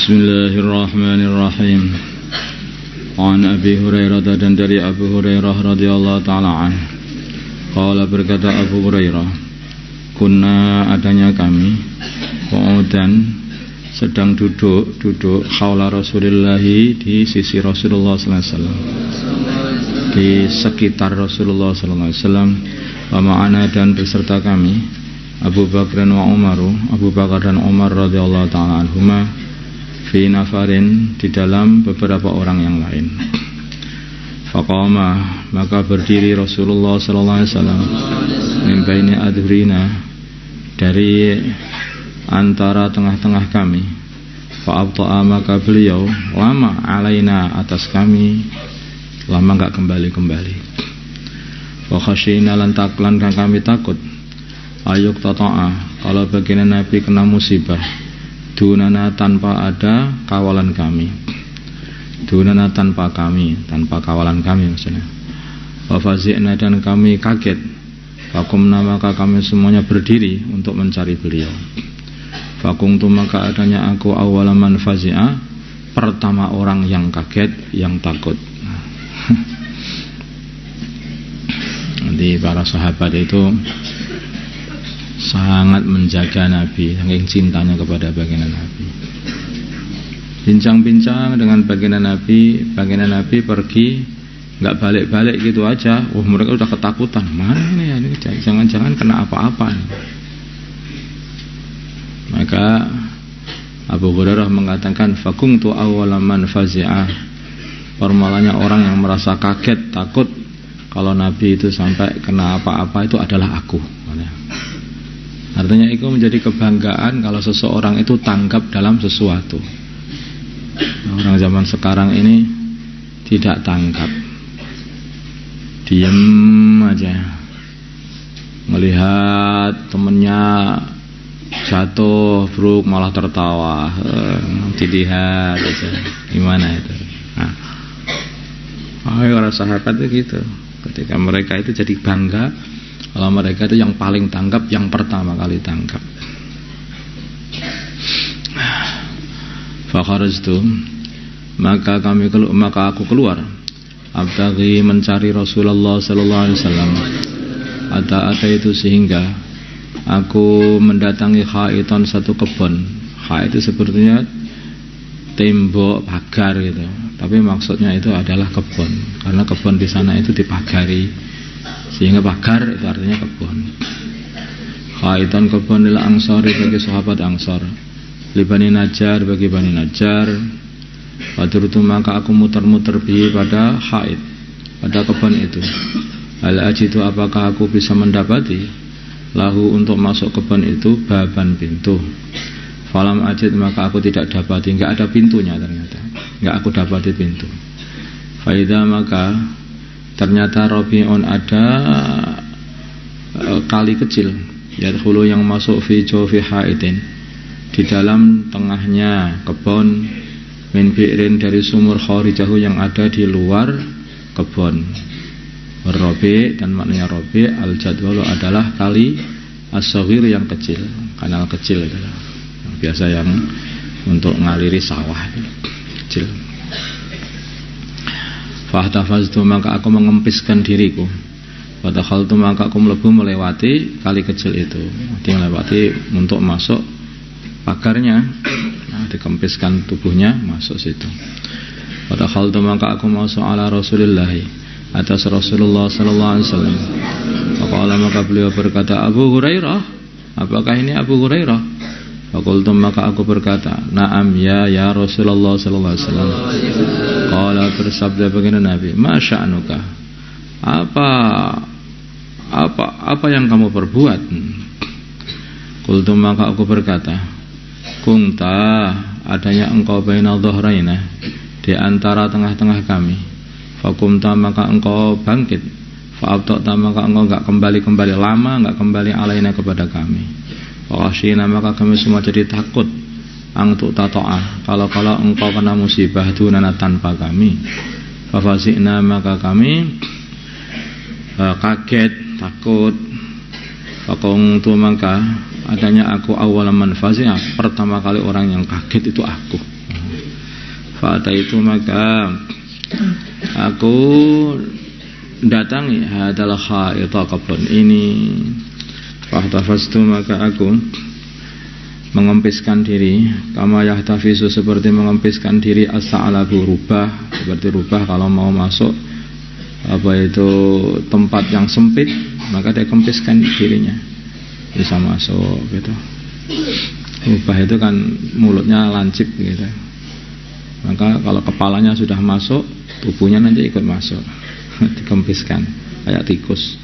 Bismillahirrahmanirrahim. An Abi Hurairah, dan dari Abu Hurairah radhiyallahu taala anhu. Qala, berkata Abu Hurairah, kunna, adanya kami, qu'udan, sedang duduk haula Rasulullah, di sisi Rasulullah sallallahu alaihi wasallam, di sekitar Rasulullah sallallahu alaihi wasallam, wa ma'ana, dan beserta kami Abu Bakar wa Umaru, Abu Bakar dan Umar radhiyallahu taala anhuma, fi nafarin, di dalam beberapa orang yang lain. Faqama, maka berdiri Rasulullah sallallahu alaihi wasallam, min baini adhurina, dari antara tengah-tengah kami. Fa'abta'a, maka beliau lama alaina, atas kami, lama enggak kembali-kembali. Wa khasyina, lan kami takut, ayuk tata'a, kalau baginda Nabi kena musibah, dunana, tanpa ada kawalan kami, dunana, tanpa kawalan kami maksudnya. Wa fazi'na, dan kami kaget, fakumna, maka kami semuanya berdiri untuk mencari beliau. Fakumtu, maka adanya aku awalaman fazi'a, pertama orang yang kaget, yang takut. Nanti para sahabat itu sangat menjaga Nabi, saking cintanya kepada baginda Nabi. Bincang-bincang dengan baginda Nabi pergi, nggak balik-balik gitu aja. Mereka udah ketakutan, mana ini jangan-jangan kena apa-apa. Maka Abu Hurairah mengatakan, fakuntu awwalaman fazi'ah, formalnya orang yang merasa kaget, takut kalau Nabi itu sampai kena apa-apa itu adalah aku. Artinya itu menjadi kebanggaan kalau seseorang itu tanggap dalam sesuatu. Orang zaman sekarang ini tidak tanggap, diam aja, melihat temennya jatuh bruk malah tertawa, dilihat aja, gimana itu. Para sahabat itu gitu, ketika mereka itu jadi bangga kalau mereka itu yang paling tanggap, yang pertama kali tanggap. Fakharajtu, maka aku keluar, abtaghi, mencari Rasulullah sallallahu alaihi wasallam. Ada itu sehingga aku mendatangi khaiton, satu kebun. Khait itu sepertinya tembok pagar gitu, tapi maksudnya itu adalah kebun, karena kebun di sana itu dipagari, sehingga pagar itu artinya kebun. Khaitan, kebun, lil ansari, bagi sahabat Ansar, li Bani Najjar, bagi Bani Najjar. Wadurtu, maka aku muter-muter bi, pada khait, pada kebun itu. Hal ajidu, apakah aku bisa mendapati, lahu, untuk masuk kebun itu, baban, pintu. Falam ajid, maka aku tidak dapati, enggak ada pintunya ternyata, enggak aku dapati pintu. Faida, maka ternyata Rabi'un, ada kali kecil, yadkhulu, yang masuk fi jawfi haitin, di dalam tengahnya kebun, min bi'rin, dari sumur, kharijahu, yang ada di luar kebun. Rabi', dan maknanya Rabi', al-jadwalu, adalah kali as-saghir, yang kecil, kanal kecil itu, yang biasa yang untuk ngaliri sawah itu, kecil. Fahtafaztu, maka aku mengempiskan diriku. Fatakhaltu, maka aku melewati kali kecil itu. Dia melewati untuk masuk pagarnya. Dikempiskan tubuhnya, masuk situ. Fatakhaltu, maka aku masuk ala Rasulillah, atas Rasulullah sallallahu alaihi wasallam. Faqala, maka beliau berkata, Abu Hurairah, apakah ini Abu Hurairah? Faqultu, maka aku berkata, na'am, ya Rasulullah sallallahu alaihi wasallam. Qala, bersabda baginda Nabi, ma sya'nuka, apa yang kamu perbuat? Qultu, maka aku berkata, kunta, adanya engkau baina dhuhraina, di antara tengah-tengah kami. Fakumta, maka engkau bangkit. Fa'abta'ta, maka engkau enggak kembali-kembali, lama enggak kembali alaina, kepada kami. Waqashina, maka kami semua jadi takut, angtu tato'ah, kalau engkau kena musibah dunana, tanpa kami. Fafazi'na, maka kami kaget, takut. Faqumtu, maka adanya aku awal man fazi'ah, pertama kali orang yang kaget itu aku. Fa'ataitu maka aku datangi hadal khaita kebun ini. Fahtafastu maka aku mengempiskan diri kama yahtafisu seperti mengempiskan diri as-sa'labu rubah, seperti rubah kalau mau masuk tempat yang sempit maka dia kempiskan dirinya bisa masuk gitu. Rubah itu kan mulutnya lancip gitu, maka kalau kepalanya sudah masuk tubuhnya nanti ikut masuk dikempiskan kayak tikus.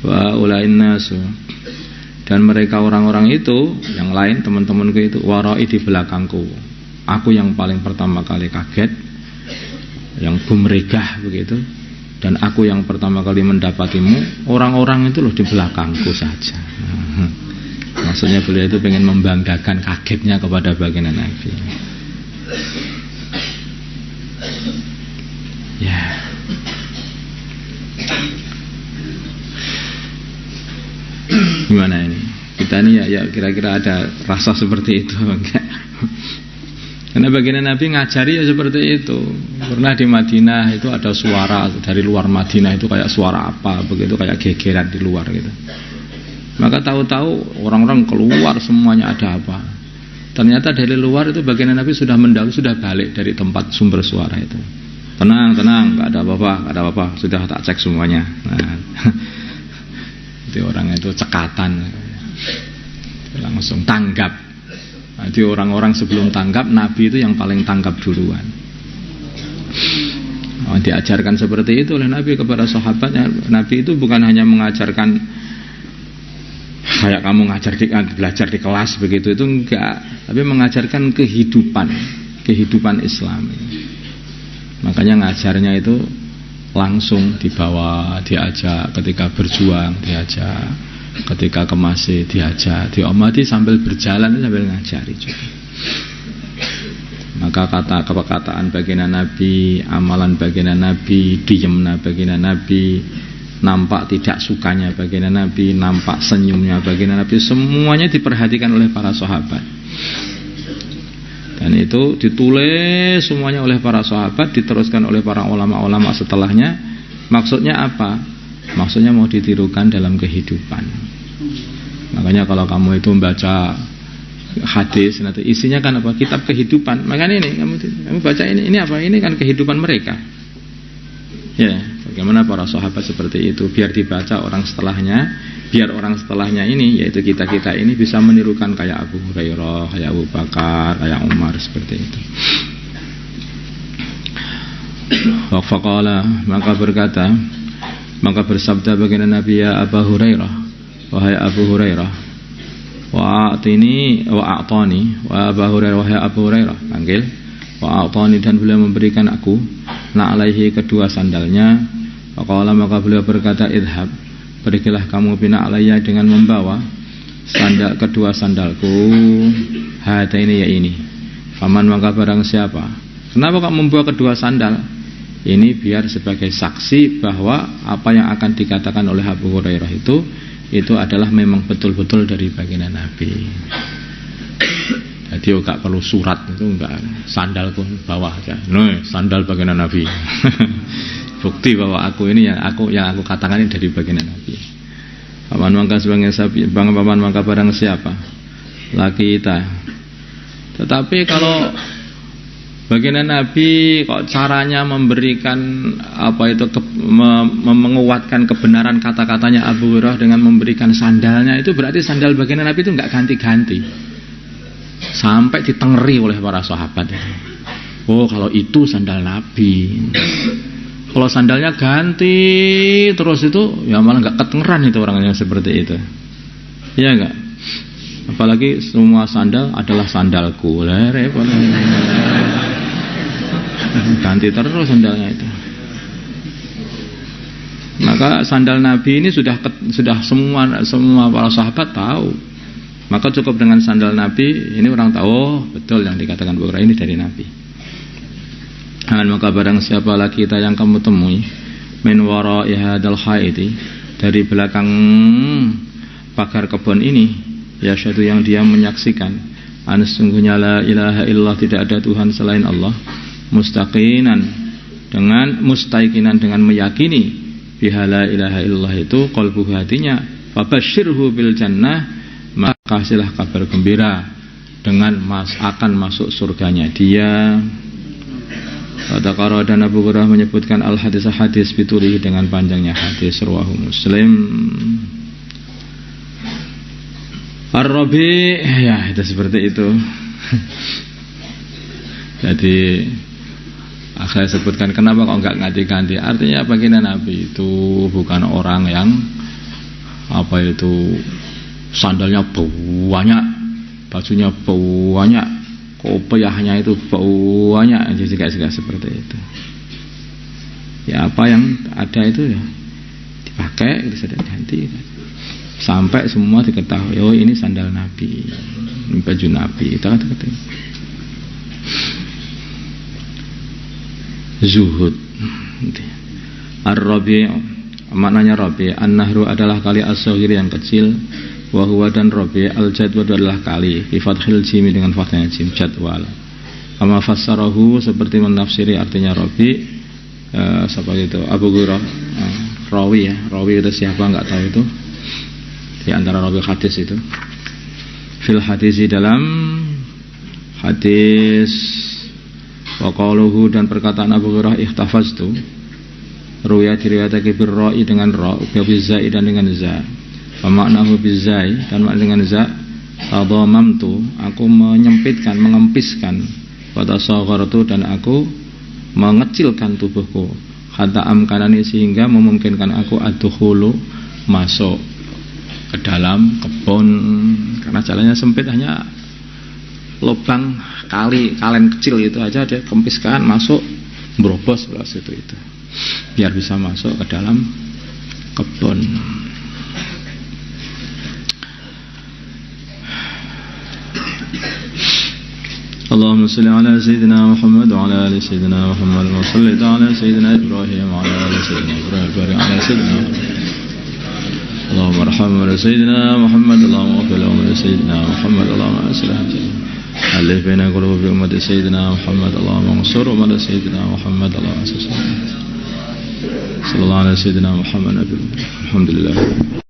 Wa ulain nasu, dan mereka orang-orang itu yang lain teman-temanku itu warai di belakangku, aku yang paling pertama kali kaget, yang gumregah begitu, dan aku yang pertama kali mendapatimu. Orang-orang itu loh di belakangku saja. Maksudnya beliau itu pengen membanggakan kagetnya kepada baginda Nabi. Ya. Gimana ini? Kita ini ya kira-kira ada rasa seperti itu enggak? Karena baginda Nabi ngajari ya seperti itu. Pernah di Madinah itu ada suara dari luar Madinah itu kayak suara apa begitu, kayak gegeran di luar gitu. Maka tahu-tahu orang-orang keluar semuanya, ada apa? Ternyata dari luar itu baginda Nabi sudah mendahului, sudah balik dari tempat sumber suara itu. Tenang, nggak ada apa-apa, sudah tak cek semuanya. Nah, itu orang itu cekatan, langsung tanggap. Jadi orang-orang sebelum tanggap, Nabi itu yang paling tanggap duluan. Diajarkan seperti itu oleh Nabi kepada sahabatnya. Nabi itu bukan hanya mengajarkan kayak kamu belajar di kelas begitu, itu enggak, tapi mengajarkan kehidupan Islam. Makanya ngajarnya itu langsung dibawa, diajak ketika berjuang, diajak ketika ke masjid, diajak, diomati sambil berjalan, sambil ngajari juga. Maka kata-kataan baginda Nabi, amalan baginda Nabi, diemna baginda Nabi, nampak tidak sukanya baginda Nabi, nampak senyumnya baginda Nabi, semuanya diperhatikan oleh para sahabat. Dan itu ditulis semuanya oleh para sahabat, diteruskan oleh para ulama-ulama setelahnya. Maksudnya apa? Maksudnya mau ditirukan dalam kehidupan. Makanya kalau kamu itu membaca hadis, nanti isinya kan apa? Kitab kehidupan. Makanya ini kamu baca ini apa? Ini kan kehidupan mereka. Ya, bagaimana para sahabat seperti itu, biar dibaca orang setelahnya, biar orang setelahnya ini, yaitu kita ini bisa menirukan kayak Abu Hurairah, kayak Abu Bakar, kayak Umar, seperti itu. Faqala, maka bersabda baginda Nabi, ya Abu Hurairah, wahai Abu Hurairah, wa'atini wa'atani, wa Abu Hurairah, wahai Abu Hurairah, panggil, wa'atani, dan beliau memberikan aku na'alaihi, kedua sandalnya. Faqala, maka beliau berkata, idhab, pergilah kamu bina alaiya, dengan membawa kedua sandalku, hada ini ya ini. Faman, maka barang siapa. Kenapa kamu membawa kedua sandal? Ini biar sebagai saksi bahwa apa yang akan dikatakan oleh Abu Hurairah itu adalah memang betul-betul dari baginda Nabi. Jadi enggak perlu surat, itu enggak, sandal pun bawa aja. Nih, sandal baginda Nabi. Bukti bahwa aku ini yang aku katakan ini dari baginda Nabi. Paman mangka sebagai sapi, paman mangka barang siapa laki kita. Tetapi kalau baginda Nabi kok caranya memberikan menguatkan kebenaran kata-katanya Abu Hurairah dengan memberikan sandalnya, itu berarti sandal baginda Nabi itu enggak ganti-ganti. Sampai ditengeri oleh para sahabat. Oh, kalau itu sandal Nabi. Kalau sandalnya ganti terus itu ya malah enggak ketengeran itu orang yang seperti itu. Iya enggak? Apalagi semua sandal adalah sandalku. Repot. Ganti terus sandalnya itu. Maka sandal Nabi ini sudah semua para sahabat tahu. Maka cukup dengan sandal Nabi, ini orang tahu, oh, betul yang dikatakan Bukhari ini dari Nabi. Maka barang siapa lagi kita yang kamu temui min wara'i hadzal haiti, dari belakang pagar kebun ini, ya syahadu, yang dia menyaksikan sungguhnya la ilaha illallah, tidak ada Tuhan selain Allah, mustaqinan dengan meyakini biha la ilaha illallah itu qalbu hatinya, fabasyirhu bil jannah, maka kasihlah kabar gembira dengan akan masuk surganya dia. Kata dan Abu Hurairah menyebutkan al-hadis biturihi dengan panjangnya hadis, rawahu Muslim. Ar-Rabi, ya itu seperti itu. Jadi saya sebutkan kenapa kok enggak ganti-ganti. Artinya baginda Nabi itu bukan orang yang sandalnya banyak, bajunya banyak, kopiahnya itu banyak, jadi seperti itu. Ya apa yang ada itu ya dipakai, bisa diganti sampai semua diketahui, oh ini sandal Nabi, ini baju Nabi, itu kata-kata. Zuhud. Ar-Rabi', maknanya Rabi', an-nahru adalah kali as-saghir yang kecil, wa huwa dan Rabi' al-jadwal adalah kali bi fathil jim dengan fathnya jim, jadwal. Kama fassarahu, seperti menafsiri artinya Rabi', siapa itu? Abu Hurairah, rawi ya. Rawi itu siapa enggak tahu itu. Di antara rawi hadis itu. Fil hadisi, dalam hadis. Wa qaluhu, dan perkataan Abu Hurairah ihtafaztu, ruya diriwayatake birra'i dengan ra, bizai dan dengan za. Wa maknahu bizai, dan makna dengan za, tadamamtu, aku menyempitkan, mengempiskan, wa tasaghartu, dan aku mengecilkan tubuhku, hatta amkanani, sehingga memungkinkan aku adkhulu, masuk ke dalam kebun, karena jalannya sempit, hanya lubang kalen kecil itu aja dia kempiskan, masuk berobos belas itu biar bisa masuk ke dalam kebun. Allahumma salli ala sayyidina Muhammad wa ala ali sayyidina Muhammad wa salli ala sayyidina Ibrahim wa ala ali sayyidina Ibrahim wa ala sayyidina Allahumma arhamna sayyidina Muhammad, Allahumma ighfir li sayyidina Muhammad, Allahumma aslih alif baina qulubi ummati sayyidina Muhammad, Allahumma ansur ummati sayyidina Muhammad, Allahumma sallallahu alaihi sayyidina Muhammad. Alhamdulillah.